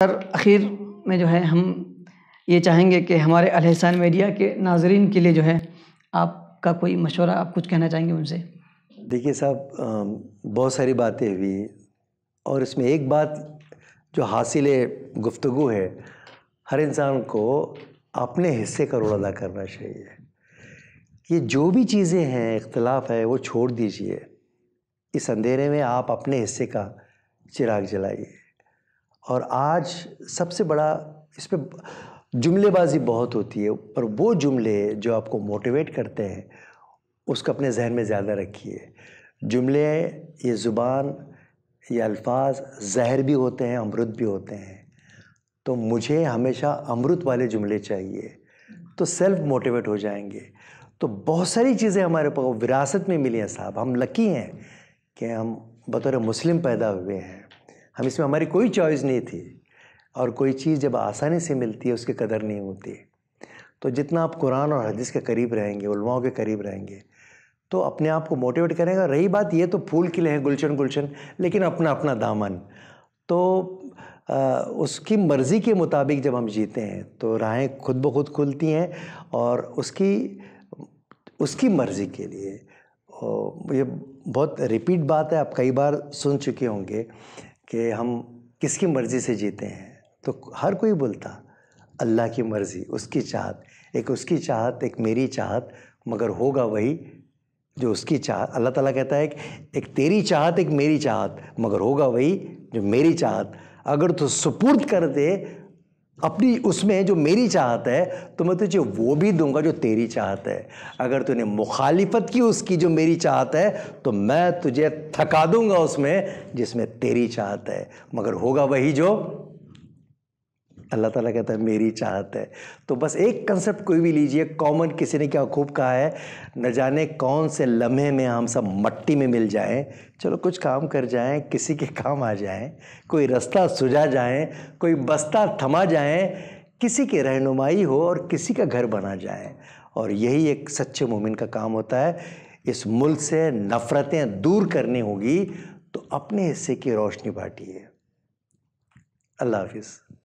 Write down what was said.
سر اخیر میں جو ہے ہم یہ چاہیں گے کہ ہمارے الحسان میڈیا کے ناظرین کے لیے جو ہے آپ کا کوئی مشورہ، آپ کچھ کہنا چاہیں گے ان سے؟ دیکھیے صاحب، بہت ساری باتیں ہوئی اور اس میں ایک بات جو حاصل گفتگو ہے، ہر انسان کو اپنے حصے کا رول ادا کرنا چاہیے. یہ جو بھی چیزیں ہیں، اختلاف ہے، وہ چھوڑ دیجئے. اس اندھیرے میں آپ اپنے حصے کا چراغ جلائیے. اور آج سب سے بڑا اس پہ جملے بازی بہت ہوتی ہے، پر وہ جملے جو آپ کو موٹیویٹ کرتے ہیں اس کو اپنے ذہن میں زیادہ رکھیے. جملے، یہ زبان، یہ الفاظ زہر بھی ہوتے ہیں، امرت بھی ہوتے ہیں. تو مجھے ہمیشہ امرت والے جملے چاہیے، تو سیلف موٹیویٹ ہو جائیں گے. تو بہت ساری چیزیں ہمارے پاس وراثت میں ملی ہیں صاحب. ہم لکی ہیں کہ ہم بطور مسلم پیدا ہوئے ہیں. ہم اس میں ہماری کوئی چوائس نہیں تھی، اور کوئی چیز جب آسانی سے ملتی ہے اس کی قدر نہیں ہوتی. تو جتنا آپ قرآن اور حدیث کے قریب رہیں گے، علماء کے قریب رہیں گے، تو اپنے آپ کو موٹیویٹ کریں گا. رہی بات یہ تو پھول کھلے ہیں گلشن گلشن، لیکن اپنا اپنا دامن. تو اس کی مرضی کے مطابق جب ہم جیتے ہیں تو راہیں خود بخود کھلتی ہیں، اور اس کی مرضی کے لیے. یہ بہت ریپیٹ بات ہے، آپ کئی بار سن چکے ہوں گے کہ ہم کس کی مرضی سے جیتے ہیں. تو ہر کوئی بولتا اللہ کی مرضی، اس کی چاہت. ایک اس کی چاہت، ایک میری چاہت، مگر ہوگا وہی جو اس کی چاہت. اللہ تعالیٰ کہتا ہے کہ ایک تیری چاہت، ایک میری چاہت، مگر ہوگا وہی جو میری چاہت. اگر تو سپرد کر دے اپنی اس میں جو میری چاہت ہے، تو میں تجھے وہ بھی دوں گا جو تیری چاہت ہے. اگر تو نے مخالفت کی اس کی جو میری چاہت ہے، تو میں تجھے تھکا دوں گا اس میں جس میں تیری چاہت ہے، مگر ہوگا وہی جو اللہ تعالیٰ کہتا ہے میری چاہت ہے. تو بس ایک کنسپٹ کوئی بھی لیجئے، کامن. کسی نے کیا خوب کہا ہے، نہ جانے کون سے لمحے میں ہم سب مٹی میں مل جائیں، چلو کچھ کام کر جائیں، کسی کے کام آ جائیں، کوئی رستہ سجا جائیں، کوئی بستہ تھما جائیں، کسی کی رہنمائی ہو اور کسی کا گھر بنا جائیں. اور یہی ایک سچے مومن کا کام ہوتا ہے. اس ملک سے نفرتیں دور کرنی ہوگی تو اپنے حصے کی روشنی بانٹیے. اللہ حافظ.